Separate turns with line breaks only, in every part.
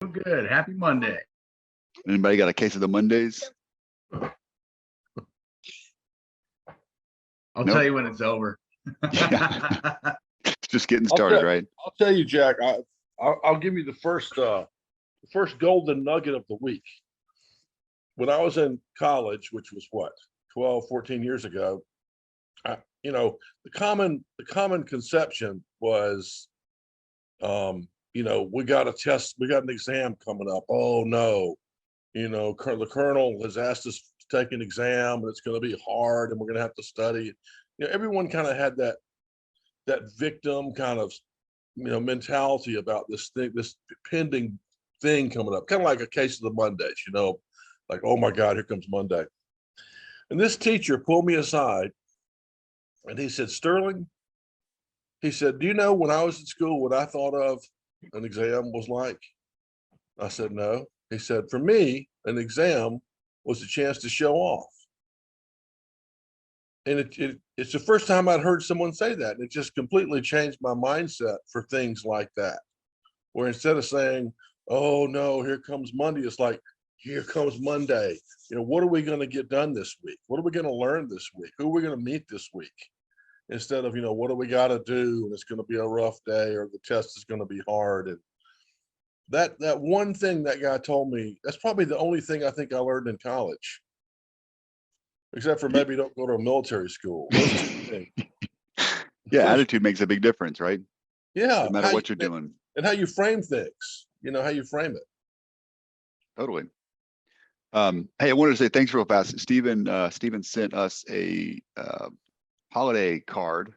Good. Happy Monday.
Anybody got a case of the Mondays?
I'll
Nope.
tell you when it's over.
Just getting started, right?
I'll tell you, Jack. I'll give you the first golden nugget of the week. When I was in college, which was what, 12, 14 years ago, the common conception was, we got a test, we got an exam coming up. Oh no, the colonel has asked us to take an exam and it's going to be hard and we're going to have to study. Everyone kind of had that victim kind of, mentality about this thing, this pending thing coming up, kind of like a case of the Mondays, like, oh my God, here comes Monday. And this teacher pulled me aside and he said, Sterling, he said, do you know when I was in school, what I thought of an exam was like? I said, no. He said, for me, an exam was a chance to show off. And it's the first time I'd heard someone say that. And it just completely changed my mindset for things like that, where instead of saying, oh no, here comes Monday, it's like, here comes Monday. What are we going to get done this week? What are we going to learn this week? Who are we going to meet this week? Instead of, what do we got to do? And it's going to be a rough day, or the test is going to be hard. And that one thing that guy told me, that's probably the only thing I think I learned in college. Except for maybe don't go to a military school. Those two things.
Yeah, attitude makes a big difference, right?
Yeah.
No matter what you're doing.
And how you frame things, how you frame it.
Totally. Hey, I wanted to say thanks real fast. Steven sent us a holiday card.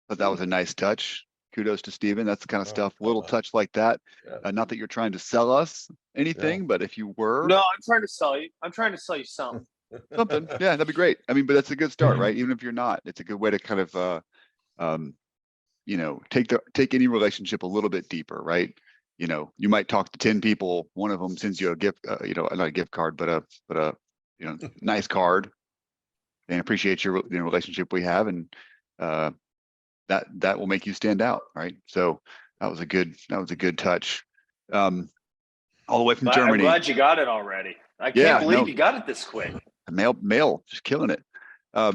Thought that was a nice touch. Kudos to Steven. That's the kind of stuff, little touch like that.
Yeah.
Not that you're trying to sell us anything, but if you were.
No, I'm trying to sell you. I'm trying to sell you something.
Something. Yeah, that'd be great. I mean, but that's a good start, right? Even if you're not, it's a good way to kind of, take any relationship a little bit deeper, right? You might talk to 10 people. One of them sends you a gift, not a gift card, but a nice card, and appreciate your relationship we have, and that will make you stand out, right? So that was a good touch. All the way from Germany.
I'm glad you got it already. I can't believe you got it this quick.
Mail, just killing it. How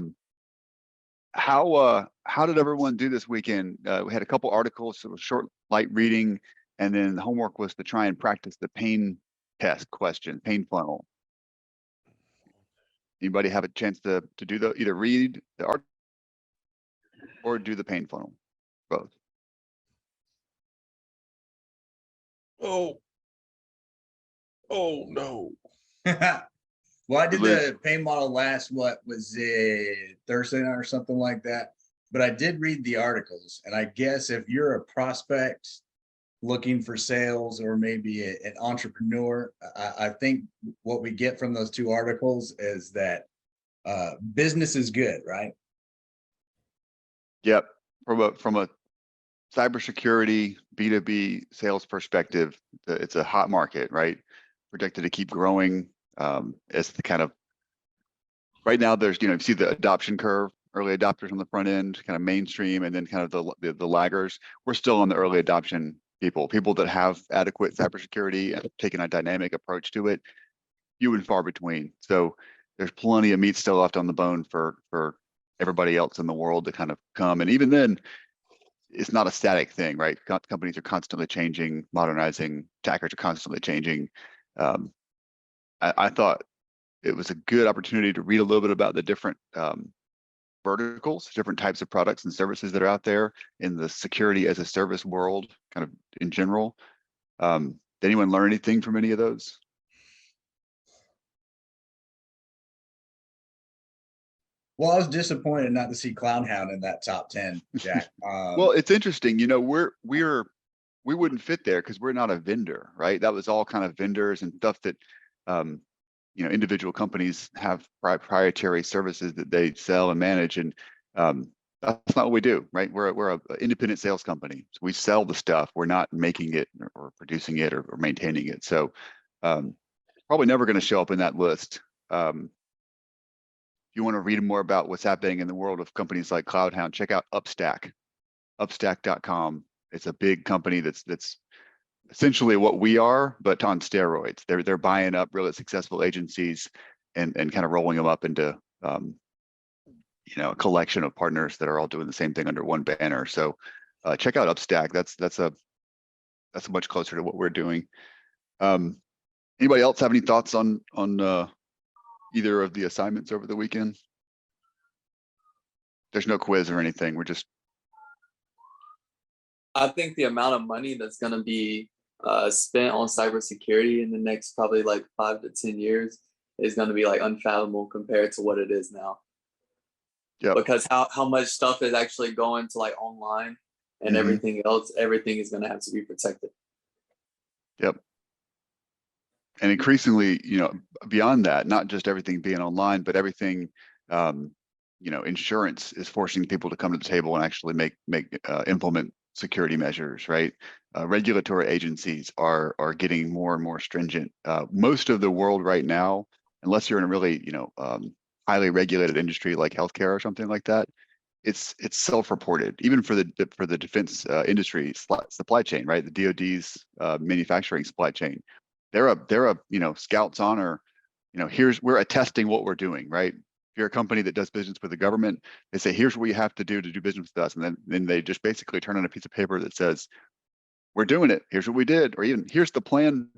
did everyone do this weekend? We had a couple articles, so it was short, light reading, and then the homework was to try and practice the pain test question, pain funnel. Anybody have a chance to do either read the article or do the pain funnel? Both.
Oh no.
Well, I did the pain model last, what was it, Thursday night or something like that. But I did read the articles, and I guess if you're a prospect looking for sales, or maybe an entrepreneur, I think what we get from those two articles is that business is good, right?
Yep. From a cybersecurity B2B sales perspective, it's a hot market, right? Projected to keep growing. As the kind of right now, there's you see the adoption curve, early adopters on the front end, kind of mainstream, and then kind of the laggers. We're still on the early adoption people that have adequate cybersecurity and taking a dynamic approach to it, few and far between. So there's plenty of meat still left on the bone for everybody else in the world to kind of come. And even then, it's not a static thing, right? Companies are constantly changing, modernizing, attackers are constantly changing. I thought it was a good opportunity to read a little bit about the different verticals, different types of products and services that are out there in the security as a service world, kind of in general. Did anyone learn anything from any of those?
Well, I was disappointed not to see Hound in that top 10, Jack.
Well, it's interesting, we wouldn't fit there because we're not a vendor, right? That was all kind of vendors and stuff that individual companies have proprietary services that they sell and manage, and that's not what we do, right? We're an independent sales company, so we sell the stuff. We're not making it or producing it or maintaining it. So probably never going to show up in that list. If you want to read more about what's happening in the world of companies like Hound, check out Upstack, upstack.com. It's a big company that's essentially what we are, but on steroids. They're buying up really successful agencies and kind of rolling them up into a collection of partners that are all doing the same thing under one banner. So check out Upstack. That's much closer to what we're doing. Anybody else have any thoughts on either of the assignments over the weekend? There's no quiz or anything. We're just.
I think the amount of money that's going to be spent on cybersecurity in the next probably like 5 to 10 years is going to be like unfathomable compared to what it is now.
Yeah.
Because how much stuff is actually going to like online and everything else, everything is going to have to be protected.
Yep. And increasingly, beyond that, not just everything being online, but everything, insurance is forcing people to come to the table and actually implement security measures, right? Regulatory agencies are getting more and more stringent. Most of the world right now, unless you're in a really, highly regulated industry like healthcare or something like that, it's self-reported. Even for the defense industry supply chain, right? The DoD's manufacturing supply chain, they're a Scouts honor. We're attesting what we're doing, right? If you're a company that does business with the government, they say, here's what you have to do business with us. And then they just basically turn on a piece of paper that says, we're doing it. Here's what we did. Or even here's the plan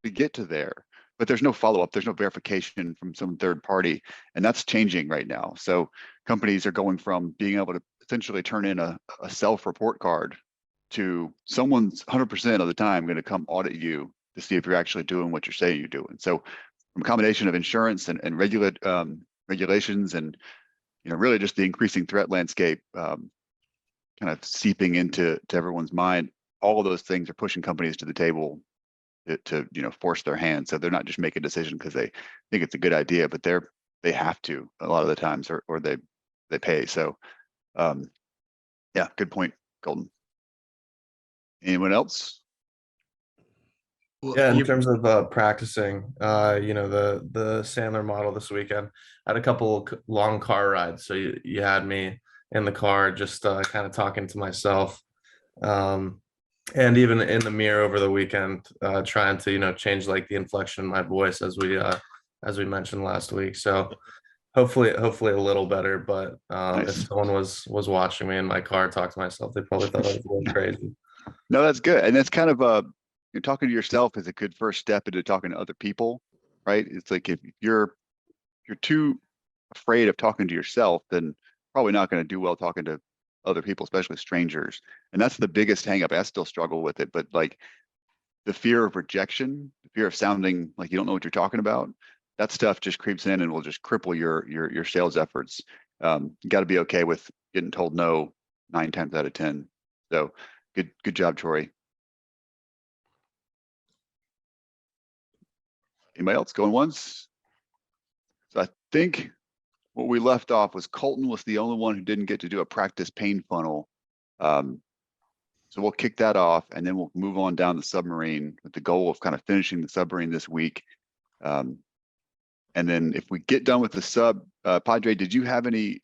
to get to there. But there's no follow-up. There's no verification from some third party. And that's changing right now. So companies are going from being able to essentially turn in a self-report card to someone's 100% of the time going to come audit you to see if you're actually doing what you're saying you're doing. So from a combination of insurance and regulations and really just the increasing threat landscape kind of seeping into everyone's mind, all of those things are pushing companies to the table to force their hand. So they're not just making a decision because they think it's a good idea, but they have to a lot of the times, or they pay. So yeah, good point, Golden. Anyone else?
Yeah, in terms of practicing, the Sandler model this weekend, I had a couple long car rides. So you had me in the car just kind of talking to myself, and even in the mirror over the weekend, trying to change like the inflection in my voice as we mentioned last week. So hopefully a little better. But
Nice.
If someone was watching me in my car talk to myself, they probably thought I was a little crazy.
No, that's good, and that's kind of you're talking to yourself is a good first step into talking to other people, right? It's like if you're too afraid of talking to yourself, then probably not going to do well talking to other people, especially strangers. And that's the biggest hang up. I still struggle with it, but like the fear of rejection, the fear of sounding like you don't know what you're talking about, that stuff just creeps in and will just cripple your sales efforts. You got to be okay with getting told no 9 times out of 10. So good job, Troy. Anybody else going once? So I think what we left off was Colton was the only one who didn't get to do a practice pain funnel. So we'll kick that off and then we'll move on down the submarine with the goal of kind of finishing the submarine this week. And then if we get done with the sub, Padre, did you have any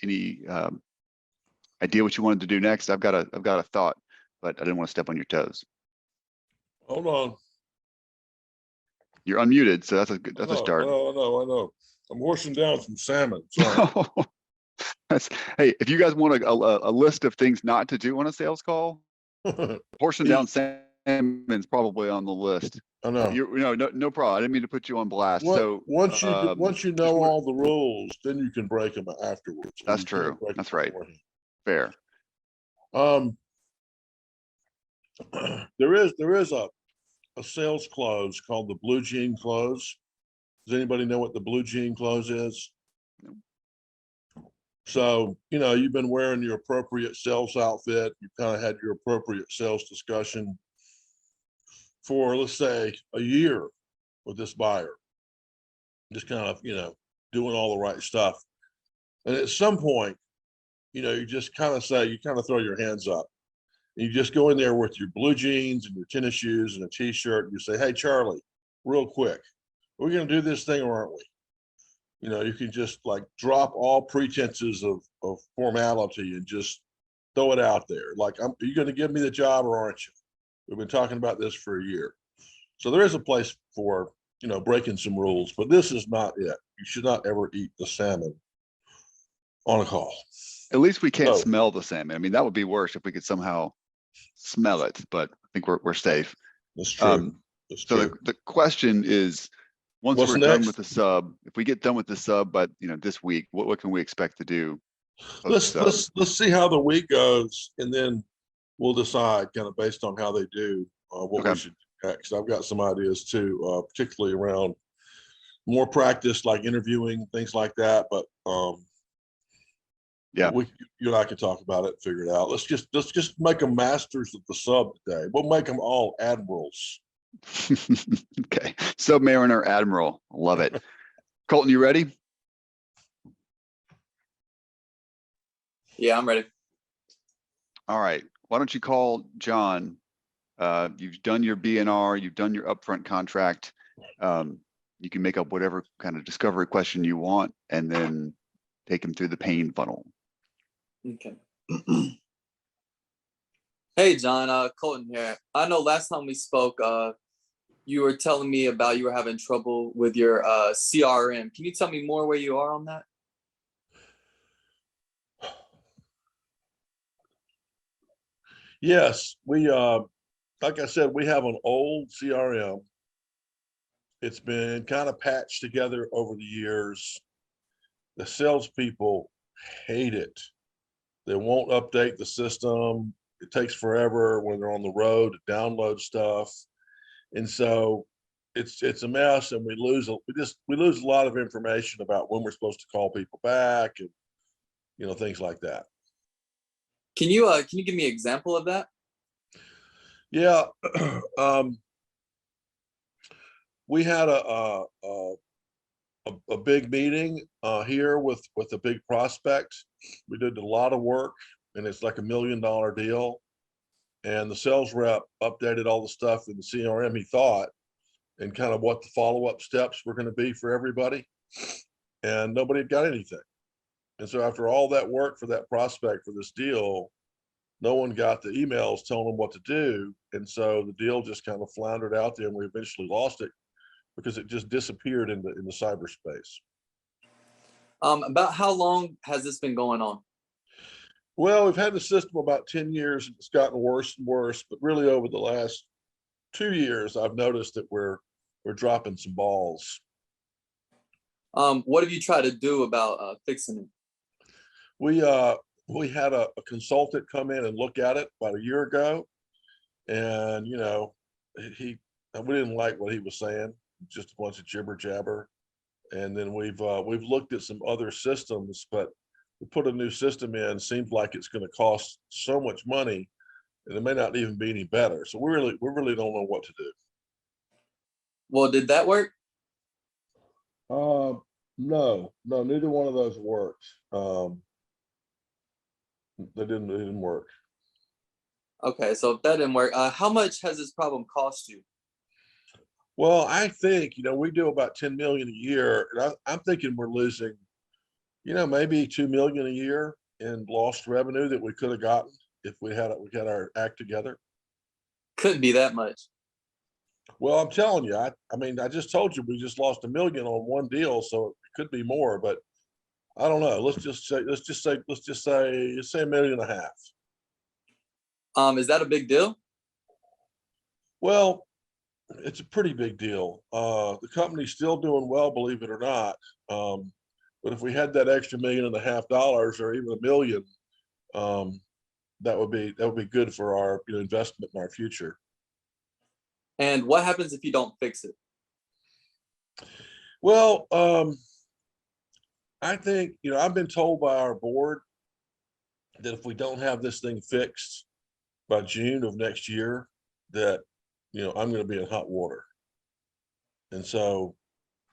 idea what you wanted to do next? I've got a thought, but I didn't want to step on your toes.
Hold on.
You're unmuted, so that's a start.
I know. I'm horsing down some salmon. Sorry.
Hey, if you guys want a list of things not to do on a sales call, horsing down salmon's probably on the list.
I know.
No problem. I didn't mean to put you on blast. So
once you know all the rules, then you can break them afterwards.
That's true. That's right. Fair.
There is a sales close called the blue jean close. Does anybody know what the blue jean close is?
No.
So, you've been wearing your appropriate sales outfit. You've kind of had your appropriate sales discussion for, let's say, a year with this buyer. Just kind of, doing all the right stuff. And at some point, you just kind of throw your hands up. And you just go in there with your blue jeans and your tennis shoes and a t-shirt. And you say, hey, Charlie, real quick, we're going to do this thing, or aren't we? You can just like drop all pretenses of formality and just throw it out there. Like, are you going to give me the job or aren't you? We've been talking about this for a year. So there is a place for, breaking some rules, but this is not it. You should not ever eat the salmon on a call.
At least we can't
No.
smell the salmon. I mean, that would be worse if we could somehow smell it, but I think we're safe.
That's true. That's
So
true.
the question is, once
What's
we're done
next?
with the sub, if we get done with the sub, but this week, what can we expect to do?
Let's see how the week goes, and then we'll decide kind of based on how they do what we should do next. I've got some ideas too, particularly around more practice, like interviewing, things like that. But
yeah,
you and I can talk about it and figure it out. Let's just make them masters of the sub today. We'll make them all admirals.
Okay, Submariner Admiral, love it. Colton, you ready?
Yeah, I'm ready.
All right, why don't you call John? You've done your BNR, you've done your upfront contract. You can make up whatever kind of discovery question you want, and then take him through the pain funnel.
Okay. Hey, John, Colton here. I know last time we spoke, you were telling me about you were having trouble with your CRM. Can you tell me more where you are on that?
Yes, we like I said, we have an old CRM. It's been kind of patched together over the years. The salespeople hate it. They won't update the system. It takes forever when they're on the road to download stuff. And so it's a mess, and we lose a lot of information about when we're supposed to call people back, and things like that.
Can you give me an example of that?
Yeah. We had a big meeting here with a big prospect. We did a lot of work, and it's like $1 million deal. And the sales rep updated all the stuff in the CRM, he thought, and kind of what the follow-up steps were going to be for everybody. And nobody had got anything. And so after all that work for that prospect for this deal, no one got the emails telling them what to do. And so the deal just kind of floundered out there, and we eventually lost it because it just disappeared in the cyberspace.
About how long has this been going on?
Well, we've had the system about 10 years, and it's gotten worse and worse, but really over the last 2 years, I've noticed that we're dropping some balls.
What have you tried to do about fixing it?
We had a consultant come in and look at it about a year ago, and we didn't like what he was saying, just a bunch of jibber jabber. And then we've looked at some other systems, but we put a new system in. Seems like it's going to cost so much money, and it may not even be any better. So we really don't know what to do.
Well, did that work?
No, neither one of those worked. They didn't work.
Okay, so if that didn't work, how much has this problem cost you?
Well, I think, we do about 10 million a year, and I'm thinking we're losing, maybe 2 million a year in lost revenue that we could have gotten if we had our act together.
Couldn't be that much.
Well, I'm telling you, I just told you we just lost $1 million on one deal, so it could be more, but I don't know. Let's just say $1.5 million.
Is that a big deal?
Well, it's a pretty big deal. The company's still doing well, believe it or not. But if we had that extra $1.5 million or even $1 million, that would be good for our investment in our future.
And what happens if you don't fix it?
Well, I think I've been told by our board that if we don't have this thing fixed by June of next year, that I'm going to be in hot water. And so,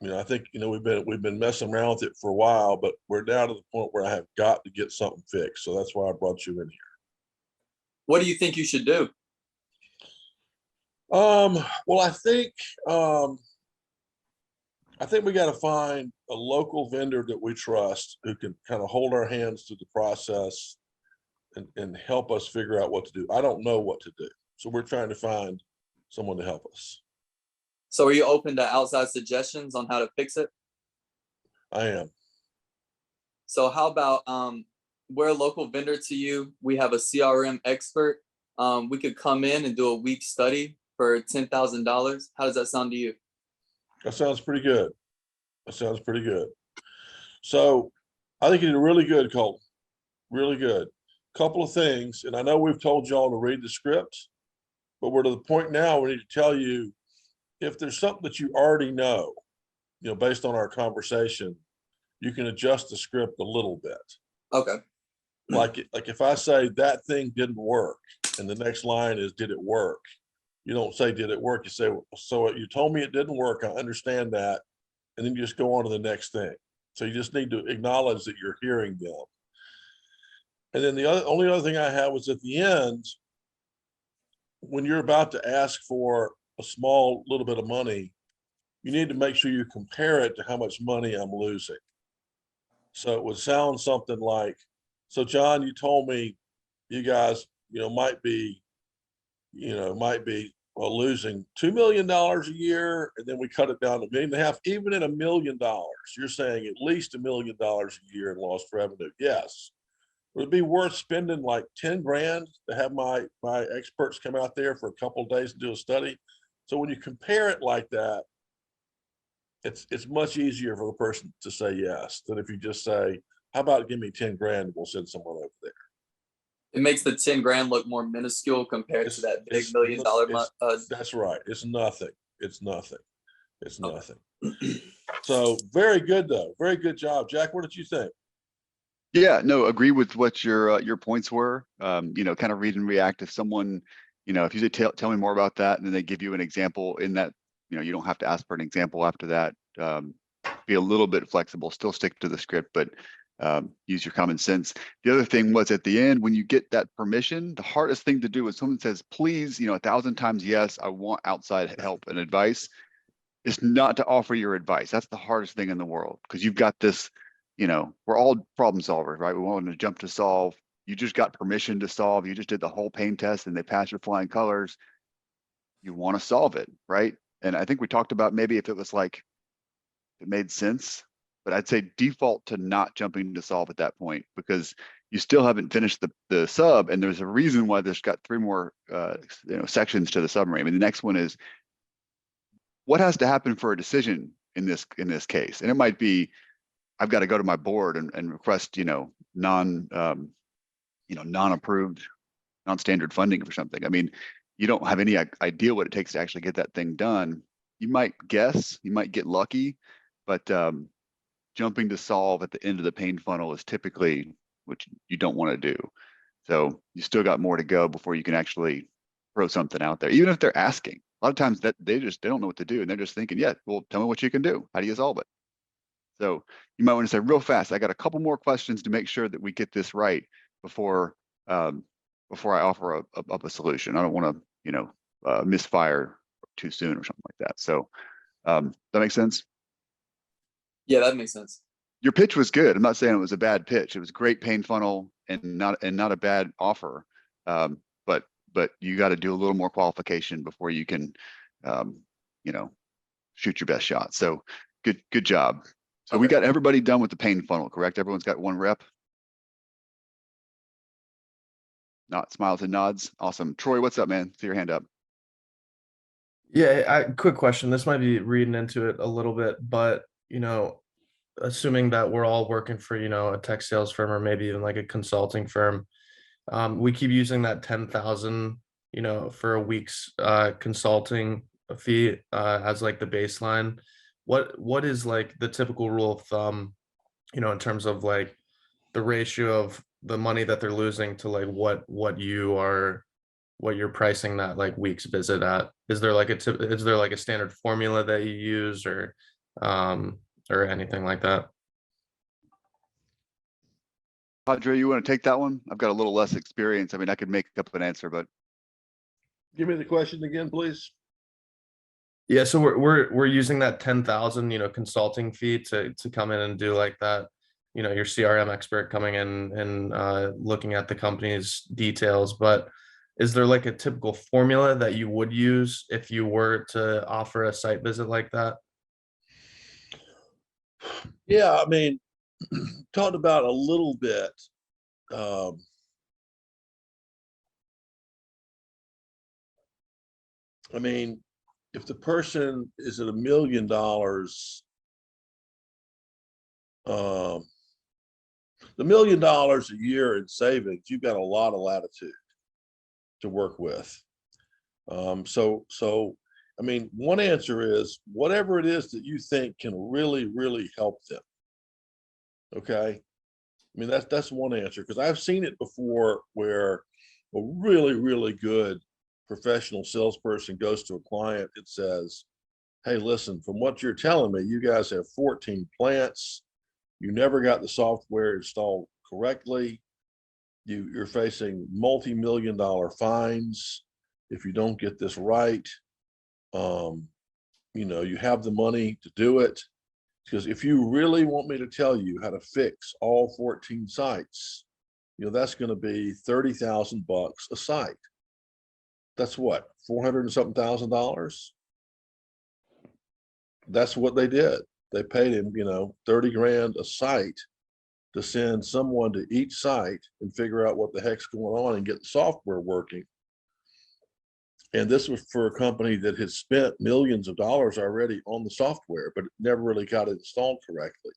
I think we've been messing around with it for a while, but we're now to the point where I have got to get something fixed. So that's why I brought you in here.
What do you think you should do?
Well, I think we got to find a local vendor that we trust who can kind of hold our hands through the process and help us figure out what to do. I don't know what to do. So we're trying to find someone to help us.
So are you open to outside suggestions on how to fix it?
I am.
So how about we're a local vendor to you. We have a CRM expert. We could come in and do a week study for $10,000. How does that sound to you?
That sounds pretty good. That sounds pretty good. So I think you did really good, Colton. Really good. Couple of things, and I know we've told y'all to read the script, but we're to the point now we need to tell you if there's something that you already know, based on our conversation, you can adjust the script a little bit.
Okay.
Like if I say that thing didn't work, and the next line is did it work? You don't say did it work. You say, so you told me it didn't work. I understand that, and then you just go on to the next thing. So you just need to acknowledge that you're hearing them. And then the only other thing I had was at the end, when you're about to ask for a small little bit of money, you need to make sure you compare it to how much money I'm losing. So it would sound something like, so John, you told me you guys, might be losing $2 million a year, and then we cut it down to $1.5 million. Even at $1 million, you're saying at least $1 million a year in lost revenue. Yes. Would it be worth spending like 10 grand to have my experts come out there for a couple of days to do a study? So when you compare it like that, it's much easier for the person to say yes than if you just say, how about give me 10 grand and we'll send someone over there.
It makes the 10 grand look more minuscule compared to that big $1 million.
That's right. It's nothing. It's nothing. It's nothing. So very good though. Very good job. Jack, what did you think?
Yeah, no, agree with what your points were. Kind of read and react. If someone, if you say tell me more about that, and then they give you an example in that, you don't have to ask for an example after that. Be a little bit flexible, still stick to the script, but use your common sense. The other thing was at the end, when you get that permission, the hardest thing to do is someone says, please, 1,000 times, yes, I want outside help and advice. It's not to offer your advice. That's the hardest thing in the world, because you've got this, we're all problem solvers, right? We want to jump to solve. You just got permission to solve. You just did the whole pain test and they passed your flying colors. You want to solve it, right? And I think we talked about maybe if it was like, it made sense, but I'd say default to not jumping to solve at that point, because you still haven't finished the sub, and there's a reason why there's got 3 more sections to the summary. I mean, the next one is what has to happen for a decision in this case, and it might be I've got to go to my board and request non-approved, non-standard funding for something. I mean, you don't have any idea what it takes to actually get that thing done. You might guess, you might get lucky, but jumping to solve at the end of the pain funnel is typically what you don't want to do. So you still got more to go before you can actually throw something out there, even if they're asking. A lot of times that they don't know what to do, and they're just thinking, yeah, well, tell me what you can do. How do you solve it? So you might want to say real fast, I got a couple more questions to make sure that we get this right before I offer up a solution. I don't want to, misfire too soon or something like that. So that makes sense?
Yeah, that makes sense.
Your pitch was good. I'm not saying it was a bad pitch. It was a great pain funnel and not a bad offer. But you got to do a little more qualification before you can, shoot your best shot. So good job. So we got everybody done with the pain funnel, correct? Everyone's got 1 rep. Not smiles and nods. Awesome. Troy, what's up, man? See your hand up.
Yeah, quick question. This might be reading into it a little bit, but assuming that we're all working for a tech sales firm or maybe even like a consulting firm, we keep using that 10,000 for a week's consulting fee as like the baseline. What is like the typical rule of thumb, in terms of like the ratio of the money that they're losing to like what you're pricing that like week's visit at? Is there like a standard formula that you use or anything like that?
Padre, you want to take that one? I've got a little less experience. I mean, I could make up an answer, but
Give me the question again, please.
Yeah, so we're using that 10,000 consulting fee to come in and do like that, your CRM expert coming in and looking at the company's details. But is there like a typical formula that you would use if you were to offer a site visit like that?
Yeah, I mean, talked about a little bit. Um, I mean, if the person is at $1 million, the $1 million a year in savings, you've got a lot of latitude to work with. So, I mean, one answer is whatever it is that you think can really, really help them. Okay. I mean, that's one answer, because I've seen it before where a really, really good professional salesperson goes to a client and says, hey, listen, from what you're telling me, you guys have 14 plants. You never got the software installed correctly. You're facing multi-million-dollar fines if you don't get this right. You have the money to do it. Because if you really want me to tell you how to fix all 14 sites, that's going to be $30,000 a site. That's what, 400 and something $1,000. That's what they did. They paid him, 30 grand a site to send someone to each site and figure out what the heck's going on and get the software working. And this was for a company that had spent millions of dollars already on the software, but never really got it installed correctly.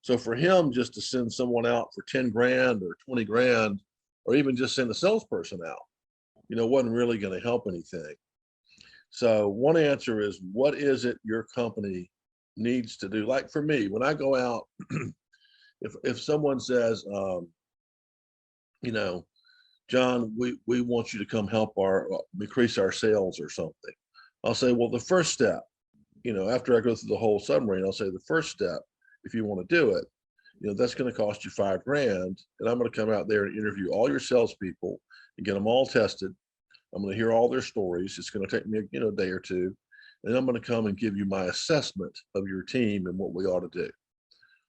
So for him just to send someone out for 10 grand or 20 grand, or even just send a salesperson out, wasn't really going to help anything. So one answer is, what is it your company needs to do? Like for me, when I go out, if someone says, John, we want you to come help increase our sales or something, I'll say, well, the first step, after I go through the whole submarine, I'll say the first step, if you want to do it, that's going to cost you 5 grand. And I'm going to come out there and interview all your salespeople and get them all tested. I'm going to hear all their stories. It's going to take me, a day or two. And I'm going to come and give you my assessment of your team and what we ought to do.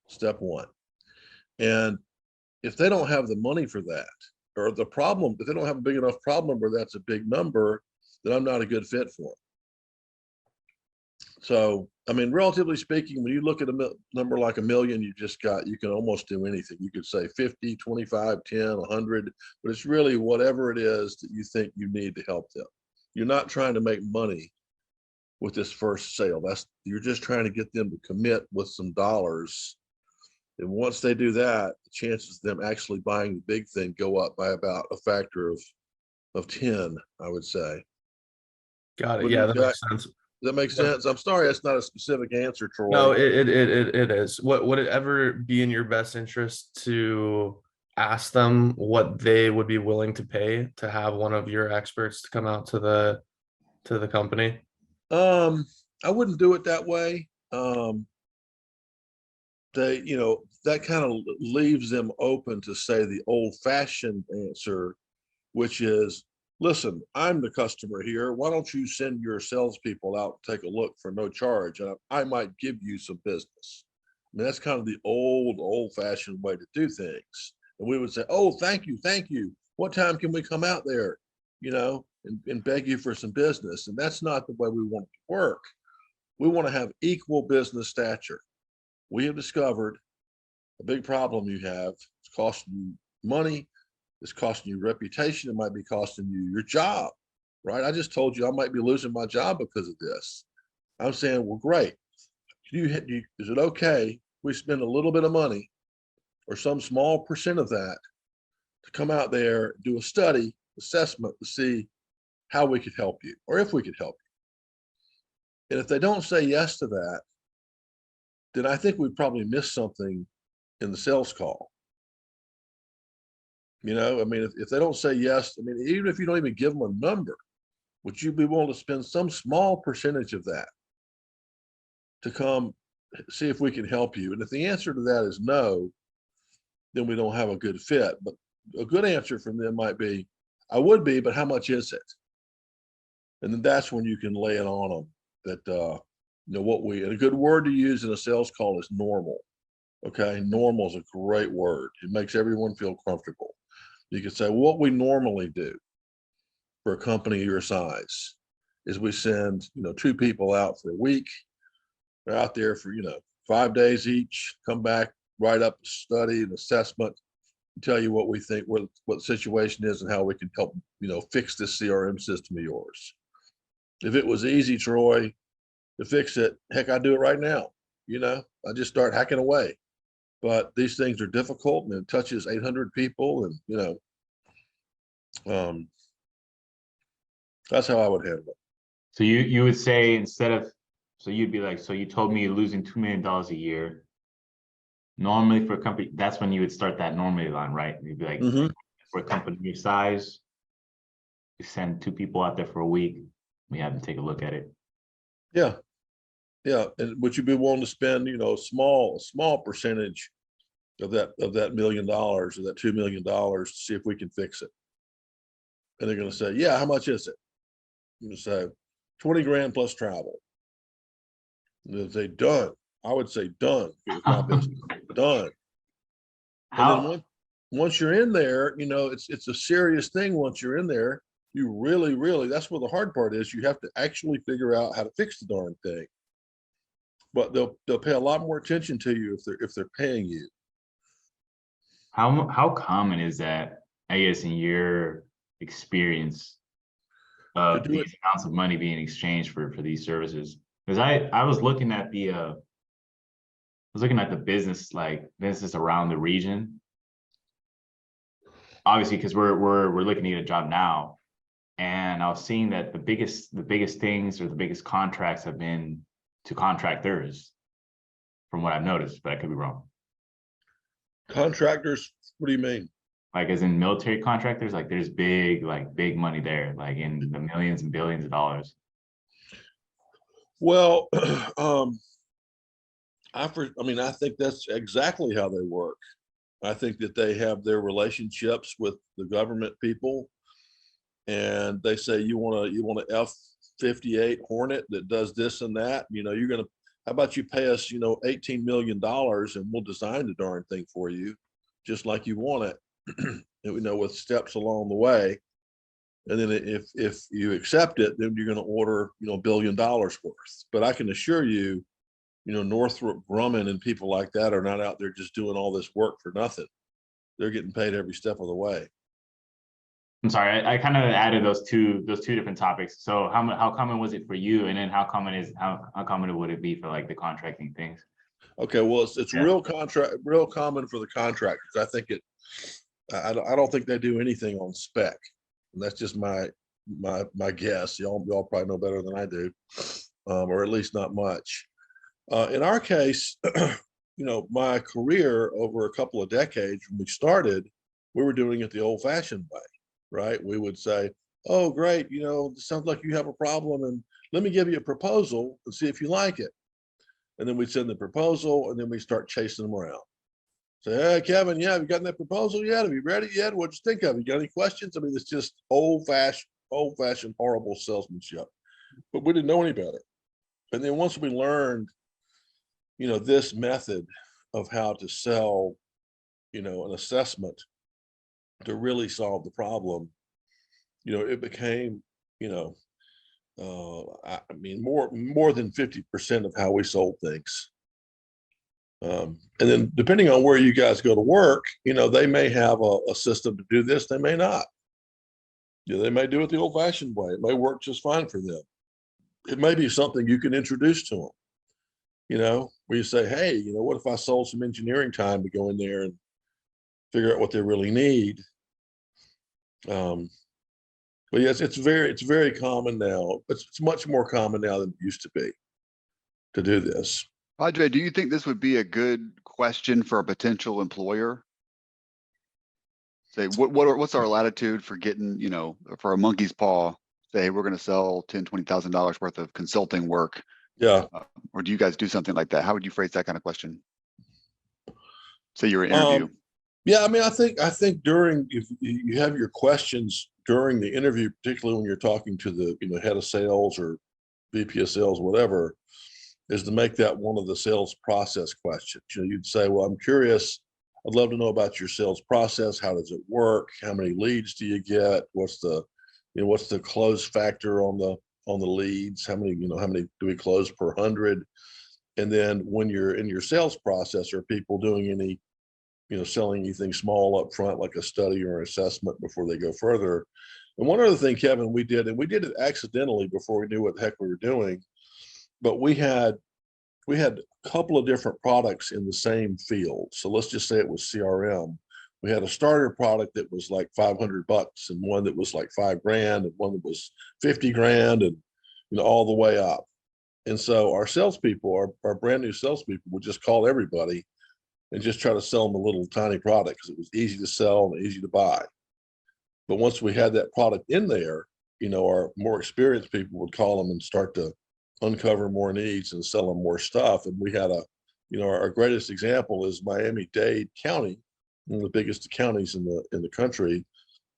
Step one. And if they don't have the money for that, or the problem, if they don't have a big enough problem where that's a big number, then I'm not a good fit for them. So, I mean, relatively speaking, when you look at a number like $1 million, you can almost do anything. You could say 50, 25, 10, 100, but it's really whatever it is that you think you need to help them. You're not trying to make money with this first sale. You're just trying to get them to commit with some dollars. And once they do that, the chances of them actually buying the big thing go up by about a factor of 10, I would say.
Got it. Yeah, that makes sense.
Does that make sense? I'm sorry, that's not a specific answer, Troy.
No, it is. Would it ever be in your best interest to ask them what they would be willing to pay to have one of your experts to come out to the company?
I wouldn't do it that way. That kind of leaves them open to say the old-fashioned answer, which is, listen, I'm the customer here. Why don't you send your salespeople out to take a look for no charge? And I might give you some business. I mean, that's kind of the old-fashioned way to do things. And we would say, oh, thank you. What time can we come out there, and beg you for some business? And that's not the way we want it to work. We want to have equal business stature. We have discovered a big problem you have. It's costing you money. It's costing you reputation. It might be costing you your job, right? I just told you I might be losing my job because of this. I'm saying, well, great. Is it okay we spend a little bit of money or some small percent of that to come out there, do a study, assessment to see how we could help you or if we could help you? And if they don't say yes to that, then I think we probably missed something in the sales call. I mean, if they don't say yes, I mean, even if you don't even give them a number, would you be willing to spend some small percentage of that to come see if we can help you? And if the answer to that is no, then we don't have a good fit. But a good answer from them might be, I would be, but how much is it? And then that's when you can lay it on them that, and a good word to use in a sales call is normal. Okay. Normal is a great word. It makes everyone feel comfortable. You can say, well, what we normally do. for a company your size is we send, 2 people out for a week. They're out there for, 5 days each, come back, write up a study, an assessment, tell you what we think, what the situation is and how we can help, fix this CRM system of yours. If it was easy, Troy, to fix it, heck, I'd do it right now. I just start hacking away. But these things are difficult and it touches 800 people and, that's how I would handle it.
So you would say instead of, so you'd be like, so you told me you're losing $2 million a year. Normally for a company, that's when you would start that normally line, right? You'd be like, for a company your size, you send 2 people out there for a week. We have them take a look at it.
Yeah. Yeah. And would you be willing to spend, a small percentage of that $1 million or that $2 million to see if we can fix it? And they're going to say, yeah, how much is it? I'm going to say 20 grand plus travel. And they'll say done. I would say done. If it was my business. Done. And then once you're in there, it's a serious thing. Once you're in there, you really, that's where the hard part is. You have to actually figure out how to fix the darn thing. But they'll pay a lot more attention to you if they're paying you.
How common is that, I guess, in your experience of these amounts of money being exchanged for these services? Because I was looking at the business, like businesses around the region. Obviously, because we're looking to get a job now, and I was seeing that the biggest things or the biggest contracts have been to contractors, from what I've noticed, but I could be wrong.
Contractors, what do you mean?
Like as in military contractors, like there's big money there, like in the millions and billions of dollars.
Well, I think that's exactly how they work. I think that they have their relationships with the government people, and they say you want a F-58 Hornet that does this and that. How about you pay us, $18 million and we'll design the darn thing for you, just like you want it. And, with steps along the way. And then if you accept it, then you're going to order, $1 billion worth. But I can assure you, Northrop Grumman and people like that are not out there just doing all this work for nothing. They're getting paid every step of the way.
I'm sorry, I kind of added those two different topics. So how common was it for you, and then how common would it be for like the contracting things?
Okay, well, it's real common for the contractors. I think I don't think they do anything on spec, and that's just my guess. Y'all probably know better than I do, or at least not much. In our case, my career over a couple of decades when we started, we were doing it the old-fashioned way, right? We would say, "Oh, great, it sounds like you have a problem, and let me give you a proposal and see if you like it." And then we'd send the proposal, and then we start chasing them around. Say, "Hey, Kevin, have you gotten that proposal yet? Have you read it yet? What'd you think of it? You got any questions?" I mean, it's just old-fashioned, horrible salesmanship. But we didn't know any better. And then once we learned, this method of how to sell, an assessment to really solve the problem, it became, more than 50% of how we sold things. And then depending on where you guys go to work, they may have a system to do this, they may not. They may do it the old-fashioned way. It may work just fine for them. It may be something you can introduce to them. Where you say, "Hey, what if I sold some engineering time to go in there and figure out what they really need?" But yes, it's very common now. It's much more common now than it used to be to do this.
Padre, do you think this would be a good question for a potential employer? Say, what's our latitude for getting, for a monkey's paw? Say, we're going to sell $10,000-$20,000 worth of consulting work.
Yeah.
Or do you guys do something like that? How would you phrase that kind of question? Say you're an interview.
Yeah, I think if you have your questions during the interview, particularly when you're talking to the head of sales or VP of sales, whatever, is to make that one of the sales process questions. You'd say, "Well, I'm curious. I'd love to know about your sales process. How does it work? How many leads do you get? What's the You know, what's the close factor on the leads? How many, how many do we close per 100? And then when you're in your sales process, are people doing any, selling anything small up front, like a study or assessment before they go further? And one other thing, Kevin, we did, and we did it accidentally before we knew what the heck we were doing, but we had a couple of different products in the same field. So let's just say it was CRM. We had a starter product that was like $500 and one that was like $5,000 and one that was 50 grand and, all the way up. And so our salespeople, our brand new salespeople would just call everybody and just try to sell them a little tiny product because it was easy to sell and easy to buy. But once we had that product in there, our more experienced people would call them and start to uncover more needs and sell them more stuff. And we had our greatest example is Miami-Dade County, one of the biggest counties in the country.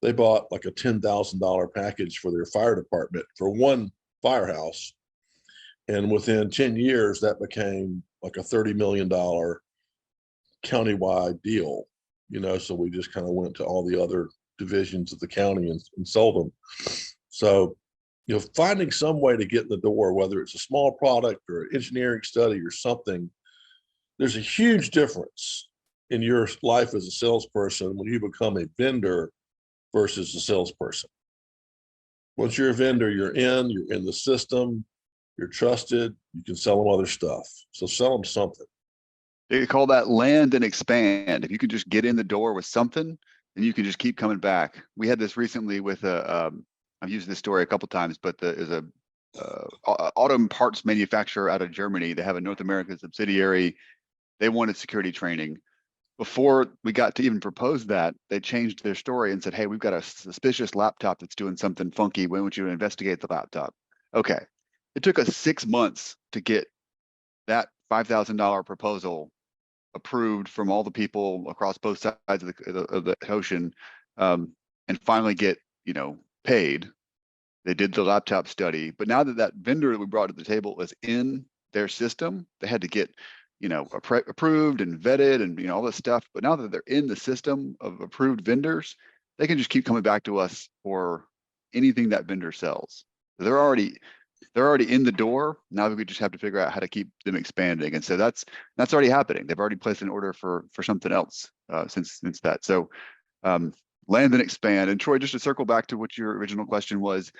They bought like a $10,000 package for their fire department for one firehouse. And within 10 years, that became like a $30 million countywide deal, so we just kind of went to all the other divisions of the county and sold them. So, finding some way to get in the door, whether it's a small product or an engineering study or something, there's a huge difference in your life as a salesperson when you become a vendor versus a salesperson. Once you're a vendor, you're in the system, you're trusted, you can sell them other stuff. So sell them something.
They call that land and expand. If you can just get in the door with something, then you can just keep coming back. We had this recently with I've used this story a couple of times, but there's a auto parts manufacturer out of Germany. They have a North American subsidiary. They wanted security training. Before we got to even propose that, they changed their story and said, hey, we've got a suspicious laptop that's doing something funky. We want you to investigate the laptop. Okay. It took us 6 months to get that $5,000 proposal approved from all the people across both sides of the ocean, and finally get, paid. They did the laptop study, but now that vendor that we brought to the table is in their system, they had to get, approved and vetted and, all this stuff. But now that they're in the system of approved vendors, they can just keep coming back to us for anything that vendor sells. They're already in the door. Now we just have to figure out how to keep them expanding. And so that's already happening. They've already placed an order for something else since that. So land and expand. And Troy, just to circle back to what your original question was,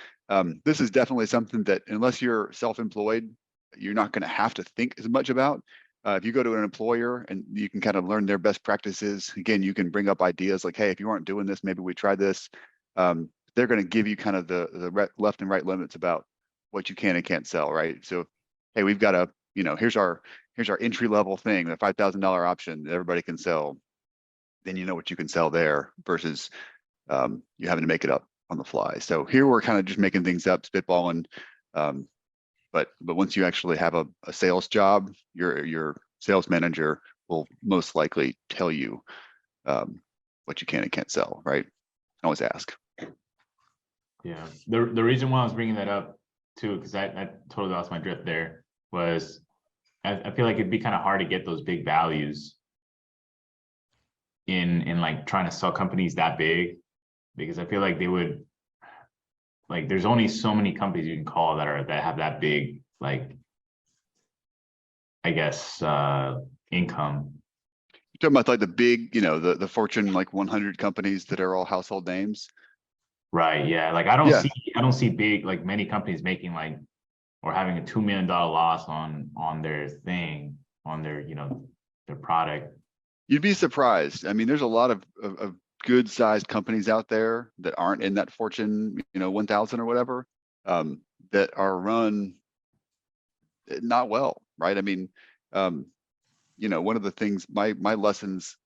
this is definitely something that unless you're self-employed, you're not going to have to think as much about. If you go to an employer and you can kind of learn their best practices, again, you can bring up ideas like, hey, if you aren't doing this, maybe we try this. They're going to give you kind of the left and right limits about what you can and can't sell, right? So, hey, we've got here's our entry level thing, the $5,000 option that everybody can sell. Then you know what you can sell there versus you having to make it up on the fly. So here we're kind of just making things up, spitballing. But once you actually have a sales job, your sales manager will most likely tell you what you can and can't sell, right? Always ask.
Yeah, the reason why I was bringing that up too, because I totally lost my drift there, was I feel like it'd be kind of hard to get those big values in like trying to sell companies that big, because I feel like they would, like, there's only so many companies you can call that have that big, like, I guess income.
You're talking about like the big, the Fortune like 100 companies that are all household names.
Right. Yeah. Like I don't see big, like many companies making like, or having a $2 million loss on their thing, on their, their product.
You'd be surprised. I mean, there's a lot of good sized companies out there that aren't in that Fortune, 1000 or whatever, that are run not well. Right. I mean, one of the things, my lessons,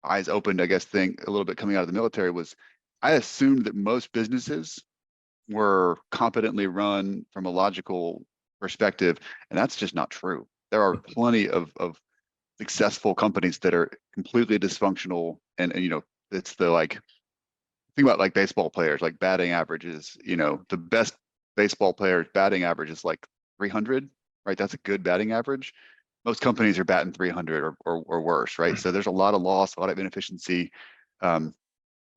eyes opened, I guess, thing a little bit coming out of the military was I assumed that most businesses were competently run from a logical perspective, and that's just not true. There are plenty of successful companies that are completely dysfunctional, and it's the think about like baseball players, like batting averages. The best baseball players batting average is like 300, right? That's a good batting average. Most companies are batting 300 or worse, right? So there's a lot of loss, a lot of inefficiency.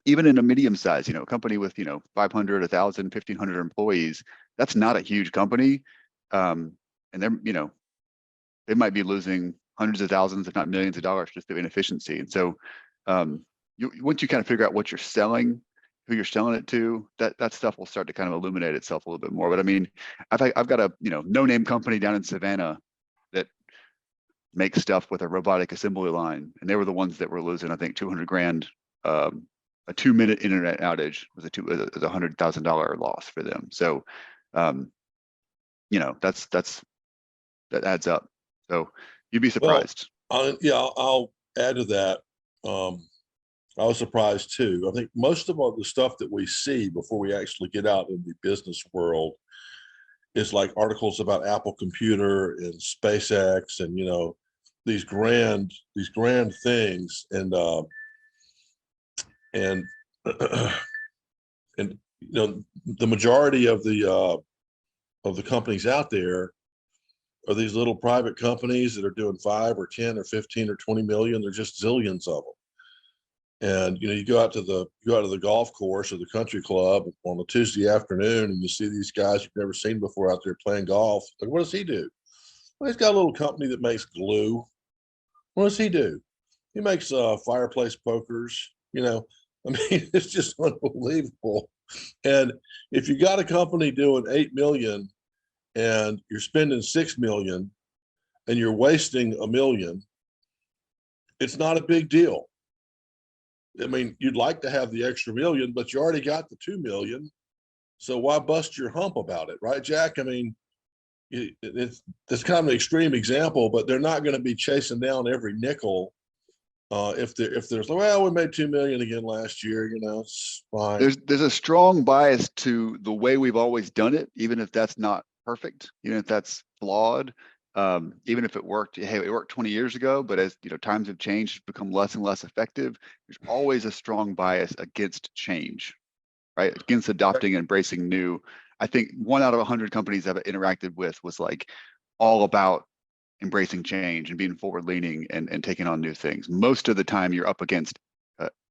even in a medium size, a company with, 500, 1,000, 1,500 employees, that's not a huge company. And they're, they might be losing hundreds of thousands, if not millions of dollars just through inefficiency. And so once you kind of figure out what you're selling, who you're selling it to, that stuff will start to kind of illuminate itself a little bit more. But I mean, I've got a, no-name company down in Savannah that makes stuff with a robotic assembly line. And they were the ones that were losing, I think, 200 grand. A 2-minute internet outage was a $100,000 loss for them. So, that adds up. So you'd be surprised.
I'll add to that. I was surprised too. I think most of all the stuff that we see before we actually get out in the business world is like articles about Apple Computer and SpaceX and, these grand things. And the majority of the companies out there are these little private companies that are doing 5 or 10 or 15 or 20 million. There's just zillions of them. And you go out to the golf course or the country club on a Tuesday afternoon, and you see these guys you've never seen before out there playing golf. Like, what does he do? Well, he's got a little company that makes glue. What does he do? He makes fireplace pokers. I mean, it's just unbelievable. And if you got a company doing 8 million and you're spending 6 million and you're wasting $1 million, it's not a big deal. I mean, you'd like to have the extra $1 million, but you already got the 2 million. So why bust your hump about it, right, Jack? I mean, it's kind of an extreme example, but they're not going to be chasing down every nickel. If there's, well, we made 2 million again last year, it's fine.
There's a strong bias to the way we've always done it, even if that's not perfect, even if that's flawed, even if it worked. Hey, it worked 20 years ago, but as times have changed, it's become less and less effective. There's always a strong bias against change, right? Against adopting and embracing new. I think 1 out of 100 companies I've interacted with was like all about embracing change and being forward leaning and taking on new things. Most of the time you're up against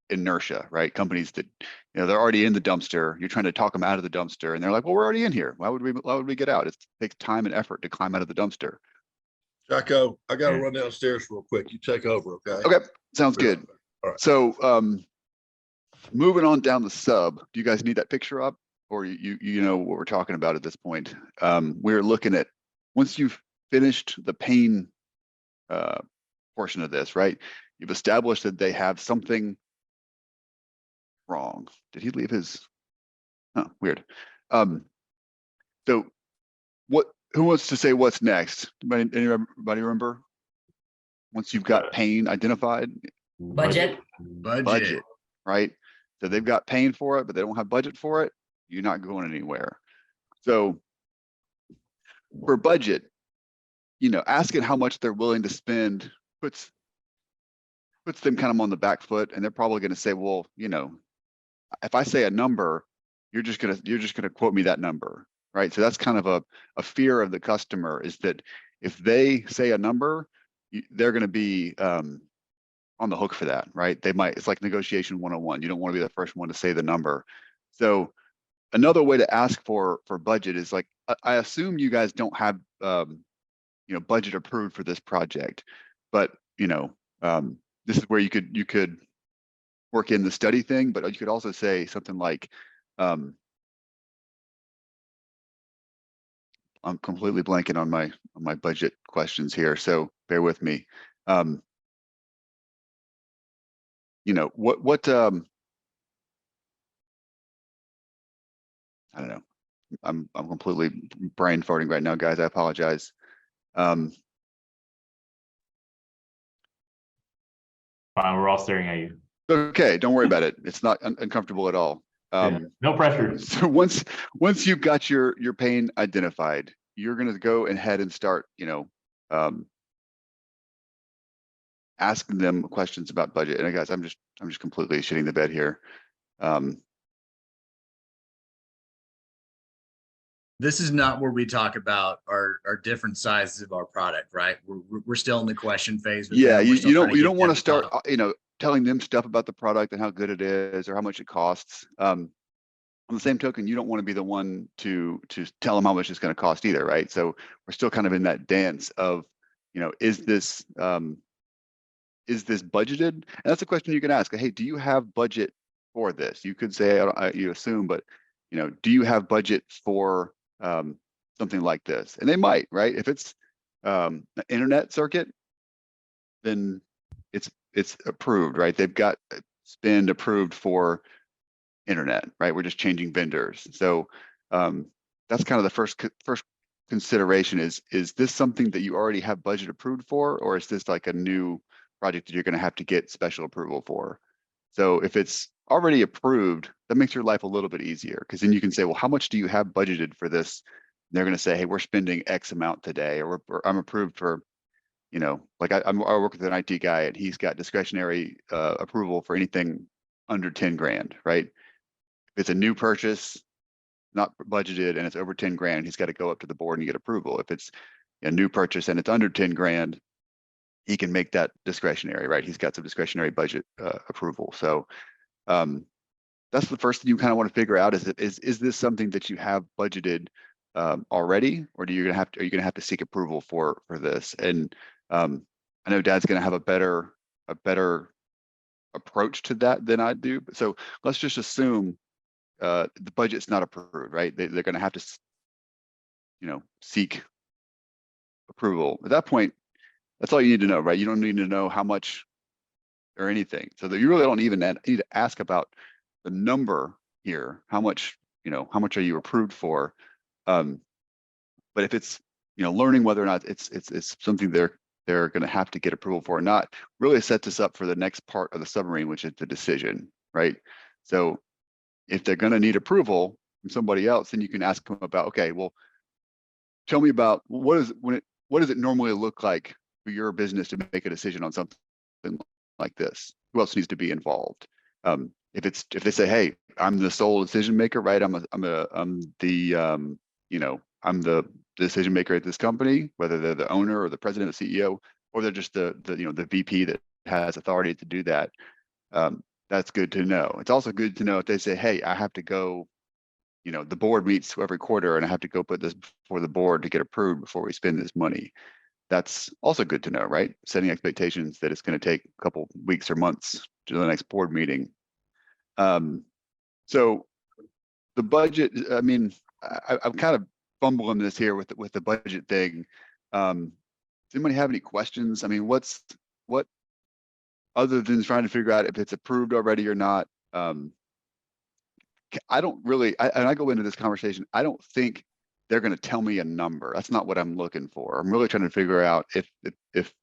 inertia, right? Companies that, they're already in the dumpster. You're trying to talk them out of the dumpster and they're like, well, we're already in here. Why would we get out? It takes time and effort to climb out of the dumpster.
Jacko, I got to run downstairs real quick. You take over. Okay.
Okay. Sounds good.
All right.
So, moving on down the sub, do you guys need that picture up, or you know what we're talking about at this point? We're looking at, once you've finished the pain portion of this, right? You've established that they have something wrong. Did he leave his? Oh, weird. So who wants to say what's next? Anybody remember? Once you've got pain identified?
Budget,
right? So they've got pain for it, but they don't have budget for it. You're not going anywhere. So for budget, asking how much they're willing to spend puts them kind of on the back foot, and they're probably going to say, well, if I say a number, you're just gonna quote me that number, right? So that's kind of a fear of the customer, is that if they say a number, they're going to be on the hook for that, right? It's like negotiation 101. You don't want to be the first one to say the number. So another way to ask for budget is like, I assume you guys don't have budget approved for this project, but this is where you could work in the study thing, but you could also say something like, I'm completely blanking on my budget questions here, so bear with me. What I don't know. I'm completely brain farting right now, guys. I apologize.
Fine, we're all staring at you.
Okay, don't worry about it. It's not uncomfortable at all.
No pressure.
So once you've got your pain identified, you're going to go ahead and start, asking them questions about budget. And guys, I'm just completely shitting the bed here.
This is not where we talk about our different sizes of our product, right? We're still in the question phase.
Yeah, you don't want to start, telling them stuff about the product and how good it is or how much it costs. On the same token, you don't want to be the one to tell them how much it's going to cost either, right? So we're still kind of in that dance of, is this budgeted? And that's a question you can ask. Hey, do you have budget for this? You could say, you assume, but do you have budget for something like this? And they might, right? If it's an internet circuit, then it's approved, right? They've got spend approved for internet, right? We're just changing vendors. So that's kind of the first consideration is this something that you already have budget approved for, or is this like a new project that you're going to have to get special approval for? So if it's already approved, that makes your life a little bit easier, because then you can say, well, how much do you have budgeted for this? And they're going to say, hey, we're spending X amount today, or I'm approved for, like I work with an IT guy and he's got discretionary approval for anything under 10 grand, right? If it's a new purchase, not budgeted, and it's over 10 grand, he's got to go up to the board and get approval. If it's a new purchase and it's under 10 grand, he can make that discretionary, right? He's got some discretionary budget approval. So that's the first thing you kind of want to figure out, is this something that you have budgeted already, or are you gonna have to seek approval for this? And I know Dad's gonna have a better approach to that than I do. So let's just assume the budget's not approved, right? They're going to have to, seek approval. At that point, that's all you need to know, right? You don't need to know how much or anything. So that you really don't even need to ask about the number here. How much are you approved for? But if it's, learning whether or not it's something they're going to have to get approval for or not, really sets us up for the next part of the submarine, which is the decision, right? So if they're going to need approval from somebody else, then you can ask them about, okay, well, tell me about what does it normally look like for your business to make a decision on something like this? Who else needs to be involved? If they say, hey, I'm the sole decision maker, right? I'm the decision maker at this company, whether they're the owner or the president or CEO, or they're just the VP that has authority to do that. That's good to know. It's also good to know if they say, hey, I have to go, the board meets every quarter and I have to go put this before the board to get approved before we spend this money. That's also good to know, right? Setting expectations that it's going to take a couple weeks or months to the next board meeting. So the budget, I mean, I'm kind of fumbling this here with the budget thing. Does anybody have any questions? I mean, what other than trying to figure out if it's approved already or not? I don't really, and I go into this conversation, I don't think they're going to tell me a number. That's not what I'm looking for. I'm really trying to figure out if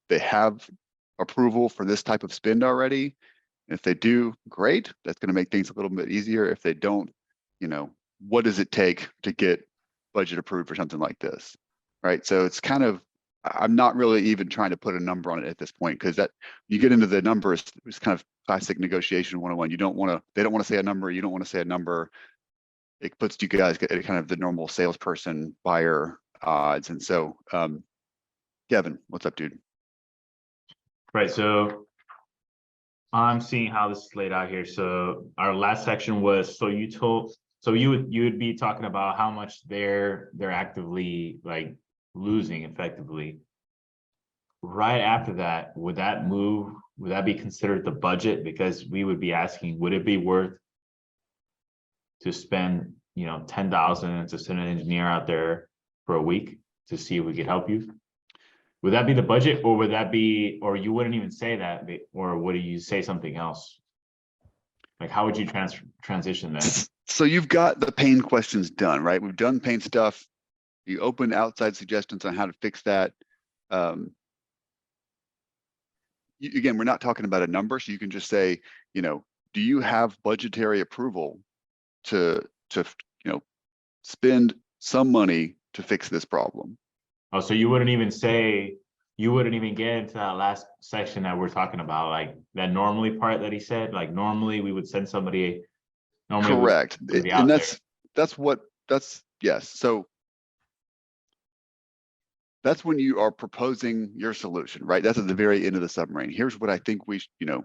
they have approval for this type of spend already. If they do, great. That's going to make things a little bit easier. If they don't, what does it take to get budget approved for something like this? Right. So it's kind of, I'm not really even trying to put a number on it at this point, because that you get into the numbers, it's kind of classic negotiation 101. They don't want to say a number. You don't want to say a number. It puts you guys at kind of the normal salesperson buyer odds. And so, Kevin, what's up, dude?
Right. So I'm seeing how this is laid out here. So our last section was, you would be talking about how much they're actively like losing effectively. Right after that, would that be considered the budget? Because we would be asking, would it be worth to spend, $10,000 to send an engineer out there for a week to see if we could help you? Would that be the budget, or would that be, or you wouldn't even say that, or would you say something else? Like, how would you transition that?
So you've got the pain questions done, right? We've done pain stuff. You open outside suggestions on how to fix that. Again, we're not talking about a number, so you can just say, do you have budgetary approval to spend some money to fix this problem?
Oh, so you wouldn't even get into that last section that we're talking about, like that normally part that he said, like normally we would send somebody.
Correct. And that's yes. So that's when you are proposing your solution, right? That's at the very end of the submarine. Here's what I think you've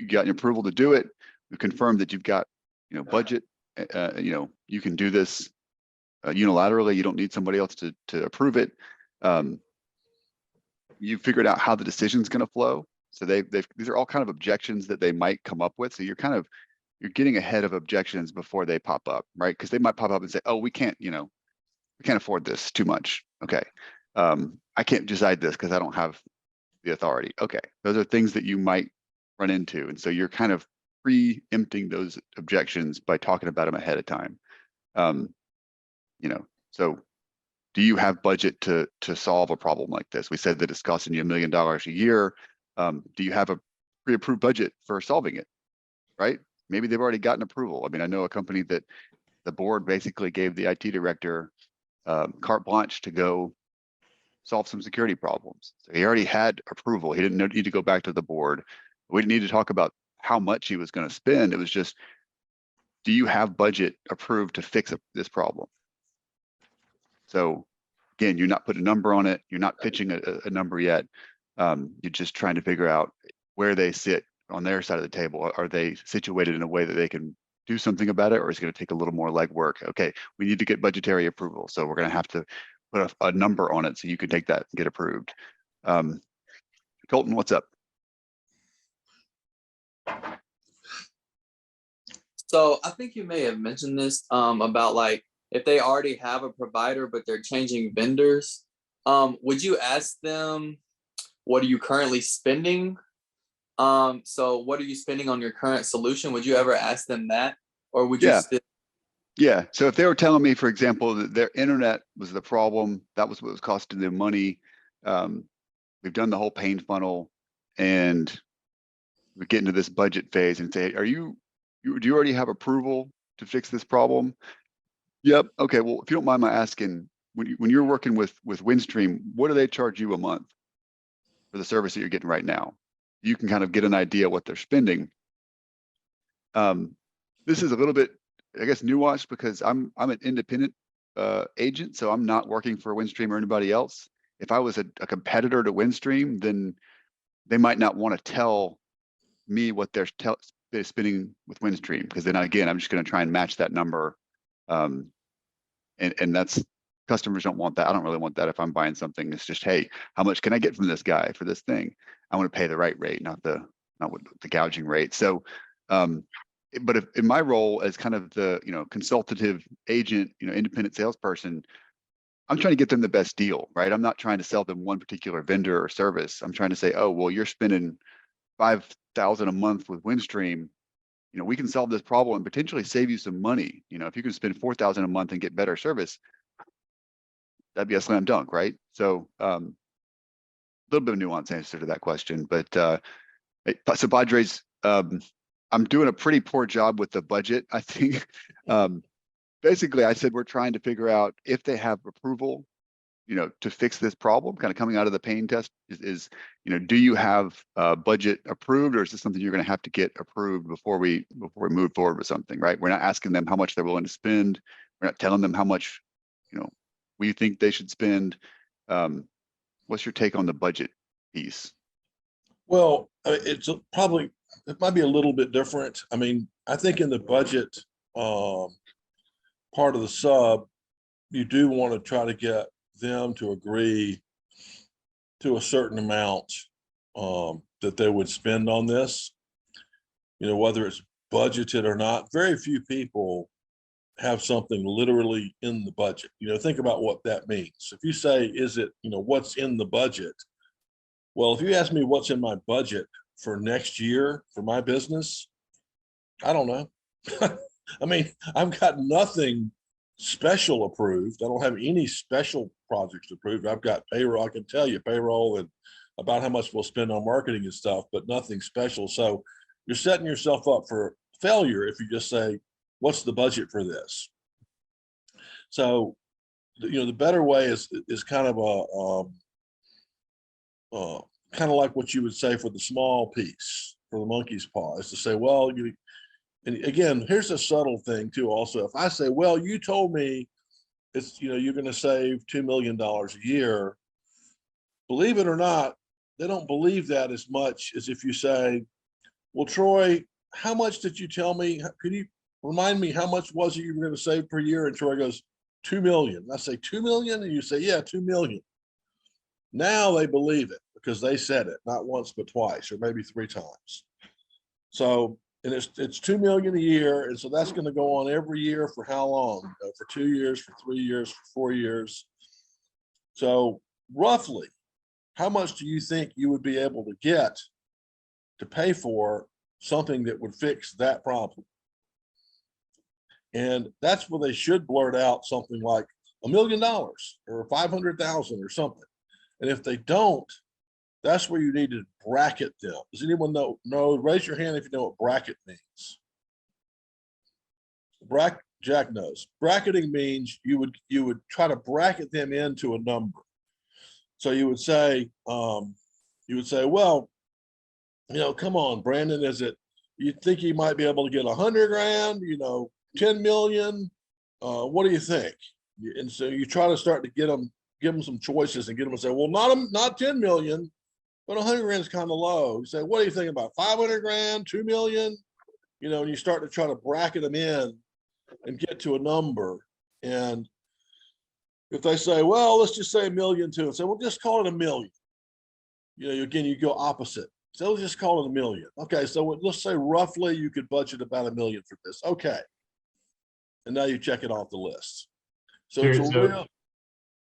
gotten approval to do it. We've confirmed that you've got, budget. You can do this unilaterally. You don't need somebody else to approve it. You figured out how the decision's going to flow. So these are all kind of objections that they might come up with. So you're getting ahead of objections before they pop up, right? Because they might pop up and say, oh, we can't afford this, too much. Okay. I can't decide this because I don't have the authority. Okay. Those are things that you might run into. And so you're kind of preempting those objections by talking about them ahead of time. So do you have budget to solve a problem like this? We said that it's costing you $1 million a year. Do you have a pre-approved budget for solving it? Right? Maybe they've already gotten approval. I mean, I know a company that the board basically gave the IT director carte blanche to go solve some security problems. So he already had approval. He didn't need to go back to the board. We didn't need to talk about how much he was going to spend. It was just, do you have budget approved to fix this problem? So again, you're not putting a number on it. You're not pitching a number yet. You're just trying to figure out where they sit on their side of the table. Are they situated in a way that they can do something about it, or is it going to take a little more legwork? Okay, we need to get budgetary approval, so we're going to have to put a number on it so you can take that and get approved. Colton, what's up?
So I think you may have mentioned this about like if they already have a provider but they're changing vendors. Would you ask them, what are you currently spending? So what are you spending on your current solution? Would you ever ask them that, or would you still?
Yeah. So if they were telling me, for example, that their internet was the problem, that was what was costing them money. We've done the whole pain funnel, and we get into this budget phase and say, do you already have approval to fix this problem? Yep. Okay. Well, if you don't mind my asking, when you're working with Windstream, what do they charge you a month for the service that you're getting right now? You can kind of get an idea what they're spending. This is a little bit, I guess, nuanced because I'm an independent agent, so I'm not working for Windstream or anybody else. If I was a competitor to Windstream, then they might not want to tell me what they're spending with Windstream, because then again, I'm just going to try and match that number. And that's, customers don't want that. I don't really want that. If I'm buying something, it's just, hey, how much can I get from this guy for this thing? I want to pay the right rate, not the gouging rate. So, but if in my role as kind of the consultative agent, independent salesperson, I'm trying to get them the best deal, right? I'm not trying to sell them one particular vendor or service. I'm trying to say, oh, well, you're spending $5,000 a month with Windstream. We can solve this problem and potentially save you some money. If you can spend $4,000 a month and get better service, that'd be a slam dunk, right? So a little bit of nuanced answer to that question, but so Padres, I'm doing a pretty poor job with the budget, I think. Basically, I said we're trying to figure out if they have approval, to fix this problem. Kind of coming out of the pain test is do you have budget approved, or is this something you're going to have to get approved before we move forward with something, right? We're not asking them how much they're willing to spend. We're not telling them how much we think they should spend. What's your take on the budget piece?
Well, it might be a little bit different. I mean, I think in the budget part of the sub, you do want to try to get them to agree to a certain amount that they would spend on this, whether it's budgeted or not. Very few people have something literally in the budget. Think about what that means. If you say, is it, what's in the budget? Well, if you ask me what's in my budget for next year for my business, I don't know. I mean, I've got nothing special approved. I don't have any special projects approved. I've got payroll. I can tell you payroll and about how much we'll spend on marketing and stuff, but nothing special. So you're setting yourself up for failure if you just say, what's the budget for this? So, the better way is kind of kind of like what you would say for the small piece, for the monkey's paw, is to say, well, and again, here's a subtle thing too. Also, if I say, well, you told me it's, you're going to save $2 million a year, believe it or not, they don't believe that as much as if you say, well, Troy, how much did you tell me? Could you remind me how much was it you were going to save per year? And Troy goes, 2 million. I say 2 million. And you say, yeah, 2 million. Now they believe it because they said it not once, but twice, or maybe 3 times. So, and it's 2 million a year. And so that's going to go on every year for how long? For 2 years, for 3 years, for 4 years. So roughly, how much do you think you would be able to get to pay for something that would fix that problem? And that's where they should blurt out something like $1 million or 500,000 or something. And if they don't, that's where you need to bracket them. Does anyone know? No, raise your hand if you know what bracket means. Jack knows. Bracketing means you would try to bracket them into a number. So you would say, well, you know, come on, Brandon, is it, you think you might be able to get 100 grand, you know, 10 million? What do you think? And so you try to start to give them some choices and get them to say, well, not 10 million, but 100 grand is kind of low. You say, what do you think about 500 grand, 2 million? You know, and you start to try to bracket them in and get to a number. And if they say, well, let's just say 1 million too, and say, well, just call it 1 million. You know, again, you go opposite. So let's just call it 1 million. Okay, so let's say roughly you could budget about 1 million for this. Okay. And now you check it off the list. So
Sure,
it's a real.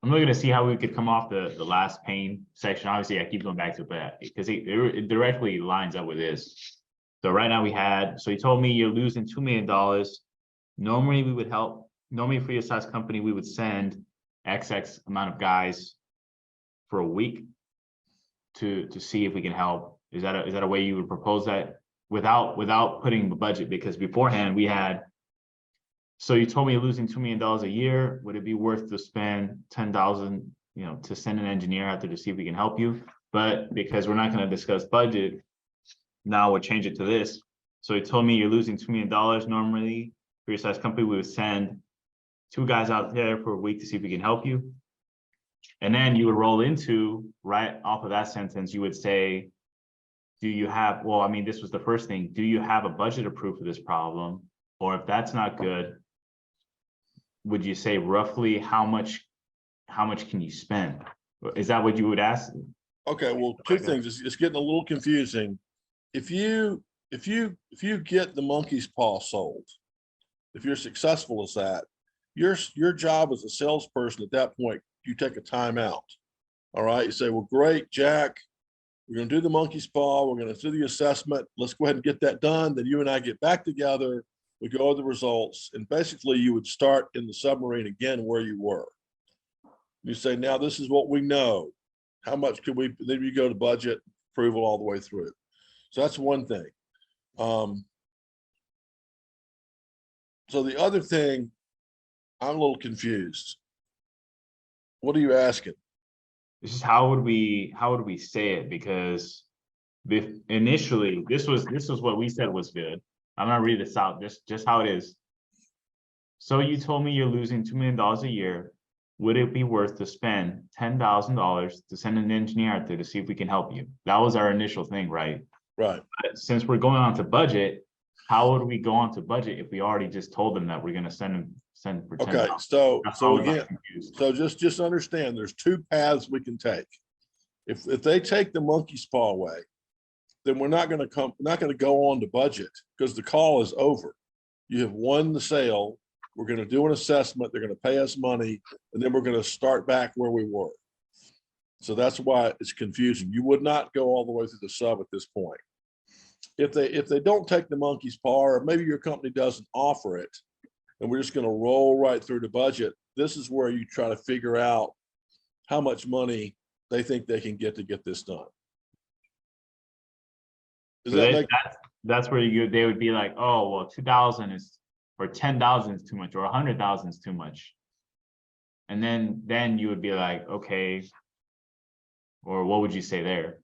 I'm looking to see how we could come off the last pain section. Obviously, I keep going back to it, but because it directly lines up with this. So right now so you told me you're losing $2 million. Normally we would help. Normally for your size company, we would send XX amount of guys for a week to see if we can help. Is that a way you would propose that without putting the budget? Because beforehand we had. So you told me you're losing $2 million a year. Would it be worth to spend 10,000, you know, to send an engineer out there to see if we can help you? But because we're not going to discuss budget, now we'll change it to this. So you told me you're losing $2 million. Normally for your size company, we would send 2 guys out there for a week to see if we can help you. And then you would roll into, right off of that sentence, you would say, do you have, well, I mean, this was the first thing. Do you have a budget approved for this problem? Or if that's not good, would you say roughly how much can you spend? Is that what you would ask?
Okay, well, 2 things. It's getting a little confusing. If you get the monkey's paw sold, if you're successful as that, your job as a salesperson at that point, you take a timeout. All right, you say, well, great, Jack, we're going to do the monkey's paw. We're going to do the assessment. Let's go ahead and get that done. Then you and I get back together. We go over the results, and basically you would start in the submarine again where you were. You say, now this is what we know. How much could we, then you go to budget approval all the way through. So that's one thing. So the other thing, I'm a little confused. What are you asking?
This is how would we say it? Because initially this was what we said was good. I'm gonna read this out, just how it is. So you told me you're losing $2 million a year. Would it be worth to spend $10,000 to send an engineer out there to see if we can help you? That was our initial thing, right?
Right.
But since we're going on to budget, how would we go on to budget if we already just told them that we're gonna send for 10,000?
Okay, so again, so just understand there's 2 paths we can take. If they take the monkey's paw away, then we're not going to go on to budget because the call is over. You have won the sale. We're going to do an assessment. They're going to pay us money, and then we're going to start back where we were. So that's why it's confusing. You would not go all the way through the sub at this point. If they don't take the monkey's paw, or maybe your company doesn't offer it, and we're just going to roll right through the budget, this is where you try to figure out how much money they think they can get to get this done.
So that's where they would be like, oh, well, 2,000 is, or 10,000 is too much, or 100,000 is too much. And then you would be like, okay, or what would you say there?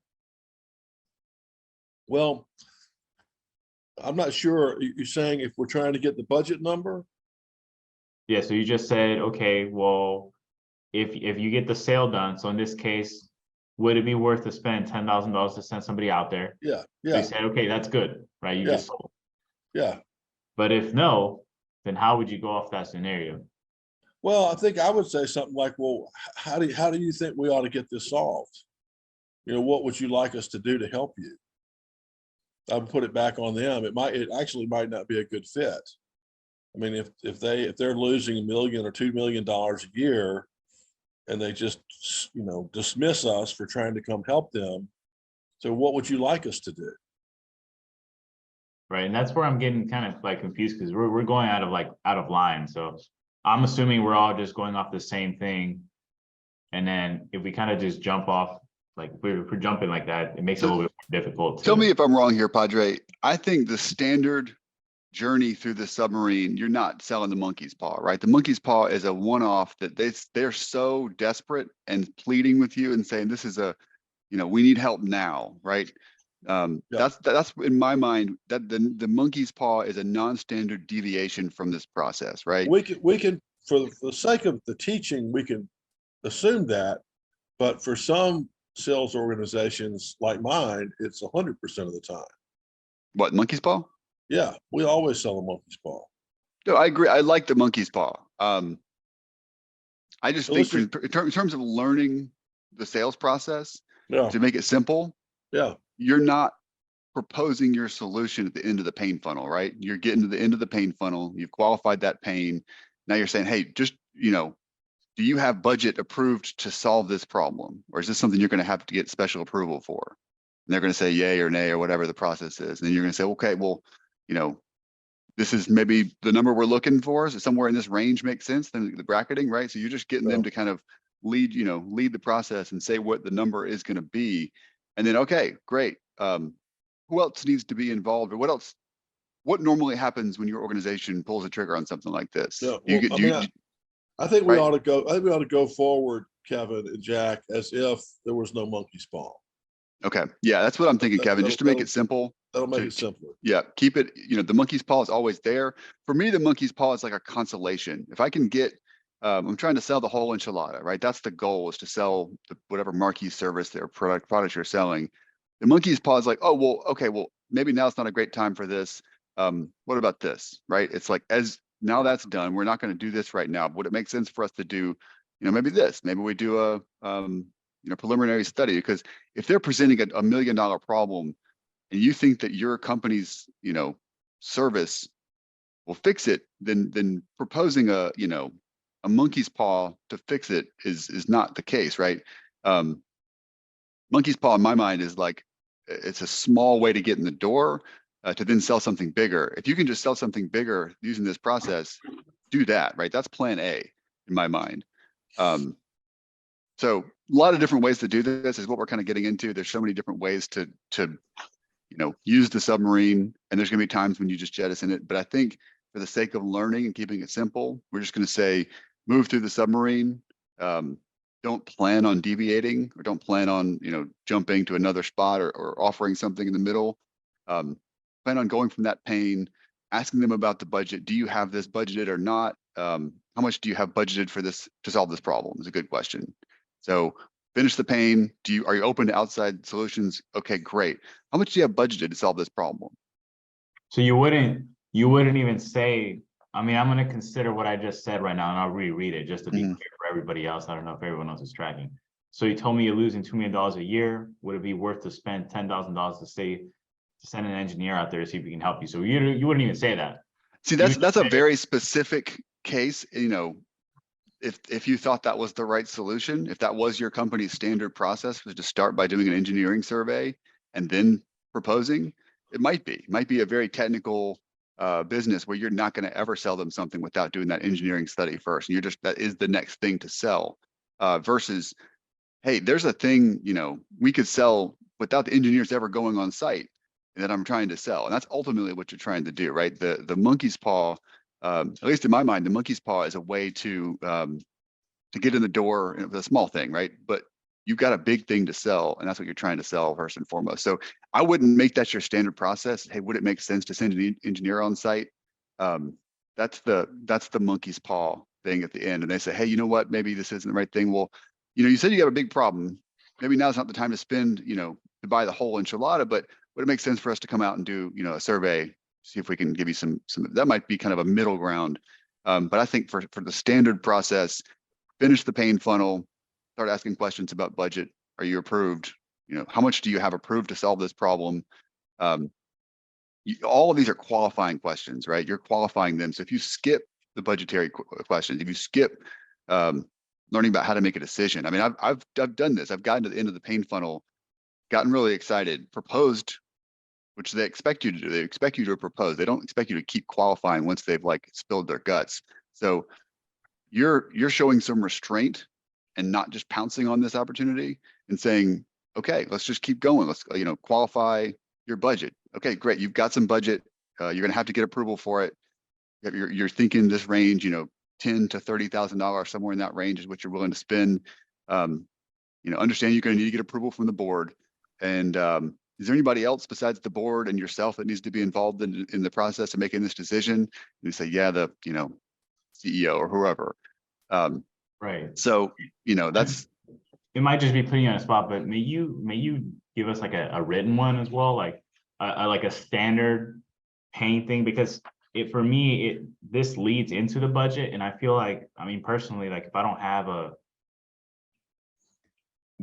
Well, I'm not sure. You're saying if we're trying to get the budget number?
Yeah, so you just said, okay, well, if you get the sale done, so in this case, would it be worth to spend $10,000 to send somebody out there?
Yeah,
They
yeah,
said, okay, that's good, right? You
Yeah.
just sold.
yeah.
But if no, then how would you go off that scenario?
Well, I think I would say something like, well, how do you think we ought to get this solved? You know, what would you like us to do to help you? I would put it back on them. It actually might not be a good fit. I mean, if they're losing $1 million or $2 million a year, and they just, you know, dismiss us for trying to come help them. So what would you like us to do?
Right, and that's where I'm getting kind of like confused because we're going out of line. So I'm assuming we're all just going off the same thing. And then if we kind of just jump off, like if we're jumping like that, it makes it a little bit more difficult.
Tell me if I'm wrong here, Padre. I think the standard journey through the submarine, you're not selling the monkey's paw, right? The monkey's paw is a one-off that they're so desperate and pleading with you and saying, this is we need help now, right? That's in my mind that the monkey's paw is a non-standard deviation from this process, right?
We can for the sake of the teaching, we can assume that, but for some sales organizations like mine, it's 100% of the time.
What, monkey's paw?
Yeah, we always sell a monkey's paw.
No, I agree. I like the monkey's paw. I just
So
think
let's
in terms of learning the sales process,
Yeah,
to make it simple,
yeah,
you're not proposing your solution at the end of the pain funnel, right? You're getting to the end of the pain funnel. You've qualified that pain. Now you're saying, hey, just, do you have budget approved to solve this problem? Or is this something you're going to have to get special approval for? And they're going to say yay or nay or whatever the process is. And then you're going to say, okay, well, this is maybe the number we're looking for. Is it somewhere in this range makes sense? Then the bracketing, right? So you're just getting them to kind of lead the process and say what the number is going to be. And then, okay, great. Who else needs to be involved, or what normally happens when your organization pulls a trigger on something like this?
yeah. Well, I think we ought to go. I think we ought to go forward, Kevin and Jack, as if there was no monkey's paw.
Okay, yeah, that's what I'm thinking, Kevin. Just to make it simple.
That'll make it simpler.
Yeah, keep it. The monkey's paw is always there. For me, the monkey's paw is like a consolation. If I can get, I'm trying to sell the whole enchilada, right? That's the goal, is to sell whatever marquee service or product you're selling. The monkey's paw is like, oh, well, okay, well, maybe now it's not a great time for this. What about this, right? It's like, now that's done, we're not going to do this right now. Would it make sense for us to do, maybe this? Maybe we do a, preliminary study, because if they're presenting a $1 million problem and you think that your company's, service will fix it, then proposing a monkey's paw to fix it is not the case, right? Monkey's paw in my mind is like, it's a small way to get in the door to then sell something bigger. If you can just sell something bigger using this process, do that, right? That's plan A in my mind. So a lot of different ways to do this is what we're kind of getting into. There's so many different ways to use the submarine, and there's going to be times when you just jettison it. But I think for the sake of learning and keeping it simple, we're just going to say, move through the submarine. Don't plan on deviating, or don't plan on, jumping to another spot or offering something in the middle. Plan on going from that pain, asking them about the budget. Do you have this budgeted or not? How much do you have budgeted for this to solve this problem? Is a good question. So finish the pain. Are you open to outside solutions? Okay, great. How much do you have budgeted to solve this problem?
So you wouldn't even say, I'm going to consider what I just said right now, and I'll reread it just to be clear for everybody else. I don't know if everyone else is tracking. So you told me you're losing $2 million a year. Would it be worth to spend $10,000 to send an engineer out there to see if we can help you? So you wouldn't even say that.
See, that's a very specific case. If you thought that was the right solution, if that was your company's standard process, was to start by doing an engineering survey and then proposing, it might be a very technical business where you're not going to ever sell them something without doing that engineering study first. And that is the next thing to sell, versus, hey, there's a thing, we could sell without the engineers ever going on site, and that I'm trying to sell. And that's ultimately what you're trying to do, right? The monkey's paw, at least in my mind, the monkey's paw is a way to get in the door with a small thing, right? But you've got a big thing to sell, and that's what you're trying to sell first and foremost. So I wouldn't make that your standard process. Hey, would it make sense to send an engineer on site? That's the monkey's paw thing at the end. And they say, hey, you know what? Maybe this isn't the right thing. Well, you said you have a big problem. maybe now's not the time to spend, to buy the whole enchilada, but would it make sense for us to come out and do, a survey, see if we can give you some, that might be kind of a middle ground. But I think for the standard process, finish the pain funnel, start asking questions about budget. Are you approved? How much do you have approved to solve this problem? All of these are qualifying questions, right? You're qualifying them. So if you skip the budgetary questions, if you skip learning about how to make a decision, I mean, I've done this. I've gotten to the end of the pain funnel, gotten really excited, proposed, which they expect you to do. They expect you to propose. They don't expect you to keep qualifying once they've like spilled their guts. So you're showing some restraint and not just pouncing on this opportunity and saying, okay, let's just keep going. Let's, qualify your budget. Okay, great. You've got some budget. You're going to have to get approval for it. You're thinking this range, $10,000 to $30,000, somewhere in that range is what you're willing to spend. Understand you're going to need to get approval from the board. And is there anybody else besides the board and yourself that needs to be involved in the process of making this decision? And you say, yeah, the CEO or whoever.
Right.
So that's.
It might just be putting you on a spot, but may you give us like a written one as well, like a standard pain thing, because for me this leads into the budget, and I feel like, I mean, personally, like if I don't have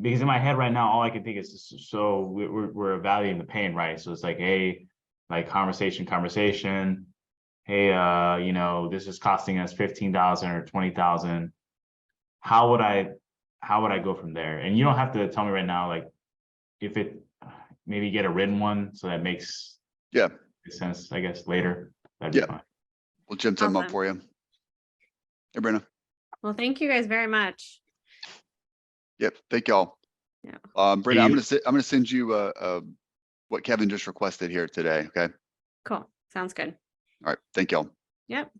because in my head right now all I can think is, so we're evaluating the pain, right? So it's like, hey, like conversation, hey, this is costing us $15,000 or $20,000. How would I go from there? And you don't have to tell me right now, like if it, maybe get a written one so that makes sense, I guess, later. That'd be fine.
We'll jump them up
Awesome.
for you. Hey, Brenna.
Well, thank you guys very much.
Yep. Thank y'all.
Yeah.
Brenna, I'm gonna send you what Kevin just requested here today. Okay.
Cool. Sounds good.
All right. Thank y'all.
Yep.